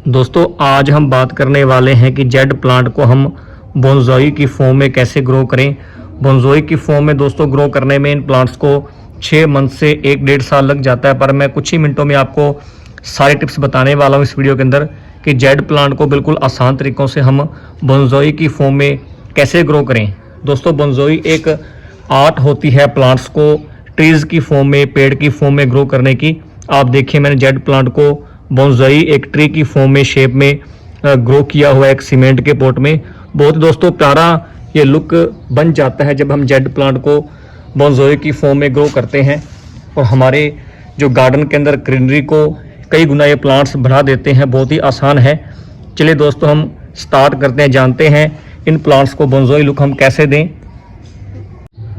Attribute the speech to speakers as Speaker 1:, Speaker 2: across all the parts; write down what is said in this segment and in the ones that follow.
Speaker 1: दोस्तों आज हम बात करने वाले हैं कि जेड प्लांट को हम बोनज़ाई की फॉर्म में कैसे ग्रो करें। बोनज़ाई की फॉर्म में दोस्तों ग्रो करने में इन प्लांट्स को 6 मंथ से 1-1.5 साल लग जाता है, पर मैं कुछ ही मिनटों में आपको सारे टिप्स बताने वाला हूं इस वीडियो के अंदर कि जेड प्लांट को बिल्कुल आसान तरीक़ों से हम बोनज़ाई की फॉर्म में कैसे ग्रो करें। दोस्तों बोनज़ाई एक आर्ट होती है प्लांट्स को ट्रीज़ की फॉर्म में, पेड़ की फॉर्म में ग्रो करने की। आप देखिए मैंने जेड प्लांट को बोनज़ाई एक ट्री की फॉर्म में शेप में ग्रो किया हुआ है एक सीमेंट के पॉट में। बहुत दोस्तों प्यारा ये लुक बन जाता है जब हम जेड प्लांट को बोनज़ाई की फॉर्म में ग्रो करते हैं, और हमारे जो गार्डन के अंदर ग्रीनरी को कई गुना ये प्लांट्स बढ़ा देते हैं। बहुत ही आसान है। चलिए दोस्तों हम स्टार्ट करते हैं, जानते हैं इन प्लांट्स को बोनज़ाई लुक हम कैसे दें।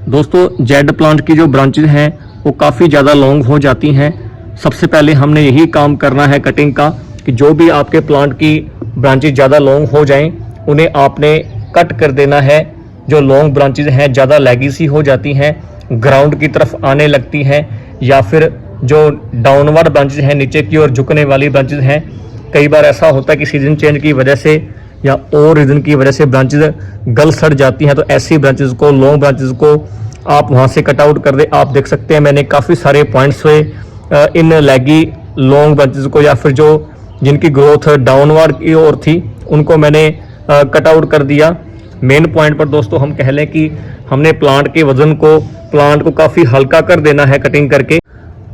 Speaker 1: दोस्तों जेड प्लांट की जो ब्रांचेज हैं वो काफ़ी ज़्यादा लॉन्ग हो जाती हैं। सबसे पहले हमने यही काम करना है कटिंग का कि जो भी आपके प्लांट की ब्रांचेज ज़्यादा लॉन्ग हो जाएं उन्हें आपने कट कर देना है। जो लॉन्ग ब्रांचेज हैं ज़्यादा लैगी सी हो जाती हैं, ग्राउंड की तरफ आने लगती हैं, या फिर जो डाउनवर्ड ब्रांचेज हैं नीचे की ओर झुकने वाली ब्रांचेज हैं, कई बार ऐसा होता है कि सीजन चेंज की वजह से या और रीज़न की वजह से ब्रांचेज गल सड़ जाती हैं। तो ऐसी ब्रांचेज को, लॉन्ग ब्रांचेज को आप वहाँ से कट आउट कर दें। आप देख सकते हैं मैंने काफ़ी सारे पॉइंट्स हुए इन लैगी लॉन्ग ब्रांचेज को, या फिर जो जिनकी ग्रोथ डाउनवर्ड की ओर थी उनको मैंने कट आउट कर दिया। मेन पॉइंट पर दोस्तों हम कह लें कि हमने प्लांट के वजन को, प्लांट को काफ़ी हल्का कर देना है कटिंग करके।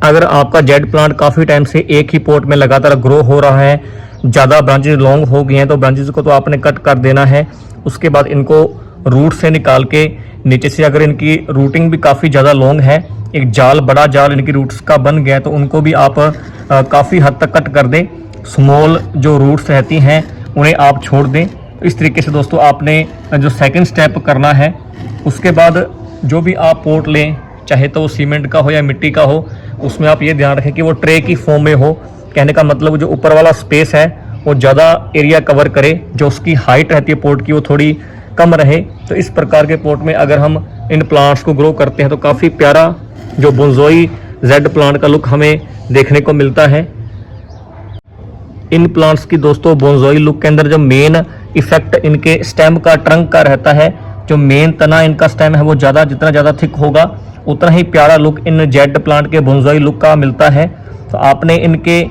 Speaker 1: अगर आपका जेड प्लांट काफ़ी टाइम से एक ही पॉट में लगातार ग्रो हो रहा है, ज़्यादा ब्रांचेज लॉन्ग हो गई हैं, तो ब्रांचेज को तो आपने कट कर देना है। उसके बाद इनको रूट से निकाल के नीचे से, अगर इनकी रूटिंग भी काफ़ी ज़्यादा लॉन्ग है, एक जाल, बड़ा जाल इनकी रूट्स का बन गया है, तो उनको भी आप काफ़ी हद तक कट कर दें। स्मॉल जो रूट्स रहती हैं उन्हें आप छोड़ दें। इस तरीके से दोस्तों आपने जो सेकंड स्टेप करना है, उसके बाद जो भी आप पोट लें, चाहे तो वो सीमेंट का हो या मिट्टी का हो, उसमें आप ये ध्यान रखें कि वो ट्रे की फॉर्म में हो। कहने का मतलब जो ऊपर वाला स्पेस है वो ज़्यादा एरिया कवर करे, जो उसकी हाइट रहती है पोट की वो थोड़ी कम रहे। तो इस प्रकार के पोट में अगर हम इन प्लांट्स को ग्रो करते हैं तो काफ़ी प्यारा जो बोनज़ाई जेड प्लांट का लुक हमें देखने को मिलता है। इन प्लांट्स की दोस्तों बोनज़ाई लुक के अंदर जो मेन इफेक्ट इनके स्टेम का, ट्रंक का रहता है। जो मेन तना इनका स्टेम है वो जितना ज़्यादा थिक होगा उतना ही प्यारा लुक इन जेड प्लांट के बोनज़ाई लुक का मिलता है। तो आपने इनके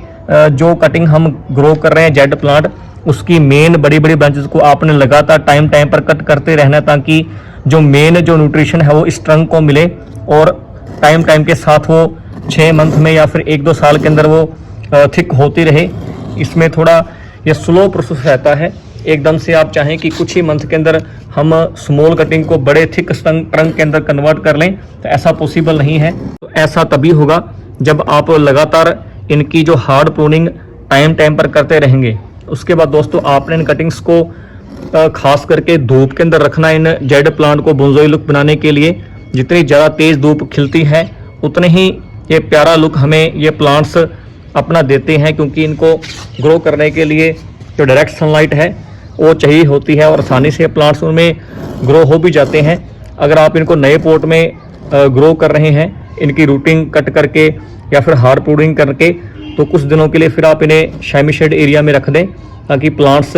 Speaker 1: जो कटिंग हम ग्रो कर रहे हैं जेड प्लांट, उसकी मेन बड़ी बड़ी ब्रांचेस को आपने लगातार टाइम पर कट करते रहना, ताकि जो मेन जो न्यूट्रिशन है वो इस ट्रंक को मिले, और टाइम के साथ वो 6 मंथ में या फिर 1-2 साल के अंदर वो थिक होती रहे। इसमें थोड़ा ये स्लो प्रोसेस रहता है। एकदम से आप चाहें कि कुछ ही मंथ के अंदर हम स्मॉल कटिंग को बड़े थिक ट्रंक के अंदर कन्वर्ट कर लें, तो ऐसा पॉसिबल नहीं है। तो ऐसा तभी होगा जब आप लगातार इनकी जो हार्ड प्रूनिंग टाइम पर करते रहेंगे। उसके बाद दोस्तों आपने इन कटिंग्स को खास करके धूप के अंदर रखना। इन जेड प्लांट को बोनज़ाई लुक बनाने के लिए जितनी ज़्यादा तेज़ धूप खिलती है उतने ही ये प्यारा लुक हमें ये प्लांट्स अपना देते हैं, क्योंकि इनको ग्रो करने के लिए जो डायरेक्ट सनलाइट है वो चाहिए होती है, और आसानी से प्लांट्स उनमें ग्रो हो भी जाते हैं। अगर आप इनको नए पॉट में ग्रो कर रहे हैं, इनकी रूटिंग कट करके या फिर हार्ड प्रूनिंग करके, तो कुछ दिनों के लिए फिर आप इन्हें शैमी शेड एरिया में रख दें, ताकि प्लांट्स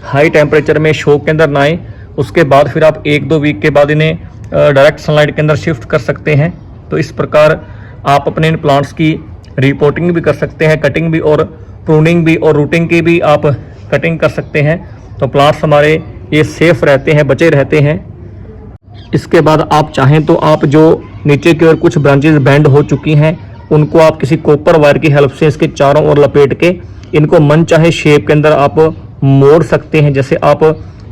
Speaker 1: हाई टेम्परेचर में शोक के अंदर ना आए। उसके बाद फिर आप 1-2 वीक के बाद इन्हें डायरेक्ट सनलाइट के अंदर शिफ्ट कर सकते हैं। तो इस प्रकार आप अपने इन प्लांट्स की रिपोर्टिंग भी कर सकते हैं, कटिंग भी और प्रूनिंग भी और रूटिंग की भी आप कटिंग कर सकते हैं। तो प्लांट्स हमारे ये सेफ रहते हैं, बचे रहते हैं। इसके बाद आप चाहें तो आप जो नीचे की ओर कुछ ब्रांचेज बेंड हो चुकी हैं उनको आप किसी कॉपर वायर की हेल्प से इसके चारों ओर लपेट के इनको मन चाहे शेप के अंदर आप मोड़ सकते हैं। जैसे आप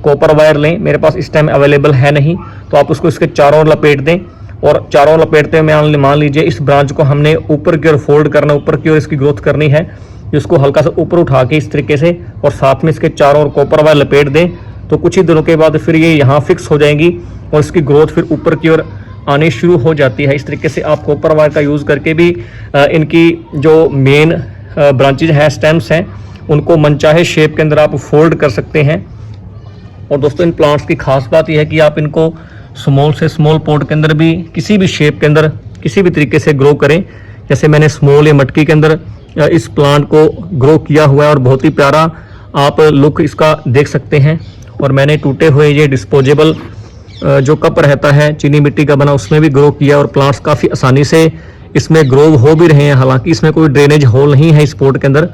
Speaker 1: कॉपर वायर लें, मेरे पास इस टाइम अवेलेबल है नहीं, तो आप उसको इसके चारों ओर लपेट दें, और चारों ओर लपेटते हुए मान लीजिए इस ब्रांच को हमने ऊपर की ओर फोल्ड करना, ऊपर की ओर इसकी ग्रोथ करनी है। इसको हल्का सा ऊपर उठा के इस तरीके से, और साथ में इसके चारों ओर कॉपर वायर लपेट दें, तो कुछ ही दिनों के बाद फिर ये यहाँ फिक्स हो जाएंगी और इसकी ग्रोथ फिर ऊपर की ओर आनी शुरू हो जाती है। इस तरीके से आप कॉपर वायर का यूज़ करके भी इनकी जो मेन ब्रांचेज हैं, स्टेम्स हैं, उनको मनचाहे शेप के अंदर आप फोल्ड कर सकते हैं। और दोस्तों इन प्लांट्स की खास बात यह है कि आप इनको स्मॉल से स्मॉल पॉट के अंदर भी किसी भी शेप के अंदर किसी भी तरीके से ग्रो करें। जैसे मैंने स्मॉल या मटकी के अंदर इस प्लांट को ग्रो किया हुआ है और बहुत ही प्यारा आप लुक इसका देख सकते हैं। और मैंने टूटे हुए ये डिस्पोजेबल जो कप रहता है चीनी मिट्टी का बना, उसमें भी ग्रो किया और प्लांट्स काफ़ी आसानी से इसमें ग्रो हो भी रहे हैं। हालांकि इसमें कोई ड्रेनेज होल नहीं है इस पॉट के अंदर।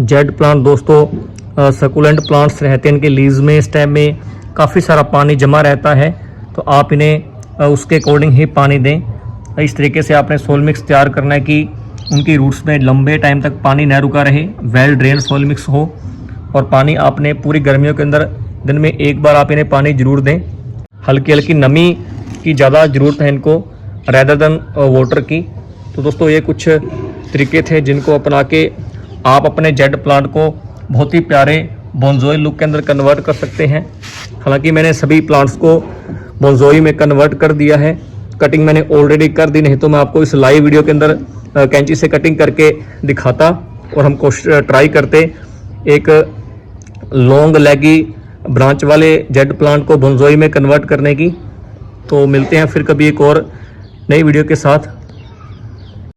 Speaker 1: जेड प्लांट दोस्तों सकुलेंट प्लांट्स रहते हैं, इनके लीव्स में स्टेम में काफ़ी सारा पानी जमा रहता है, तो आप इन्हें उसके अकॉर्डिंग ही पानी दें। इस तरीके से आपने सोल मिक्स तैयार करना है कि उनकी रूट्स में लंबे टाइम तक पानी न रुका रहे, वेल ड्रेन सोल मिक्स हो। और पानी आपने पूरी गर्मियों के अंदर दिन में एक बार आप इन्हें पानी जरूर दें। हल्की हल्की नमी की ज़्यादा ज़रूरत है इनको रेदर देन वाटर की। तो दोस्तों ये कुछ तरीके थे जिनको अपना के आप अपने जेड प्लांट को बहुत ही प्यारे बोनजोई लुक के अंदर कन्वर्ट कर सकते हैं। हालांकि मैंने सभी प्लांट्स को बोनजोई में कन्वर्ट कर दिया है, कटिंग मैंने ऑलरेडी कर दी, नहीं तो मैं आपको इस लाइव वीडियो के अंदर कैंची से कटिंग करके दिखाता और हम कोशिश ट्राई करते एक लॉन्ग लेगी ब्रांच वाले जेड प्लांट को बोनजोई में कन्वर्ट करने की। तो मिलते हैं फिर कभी एक और नई वीडियो के साथ।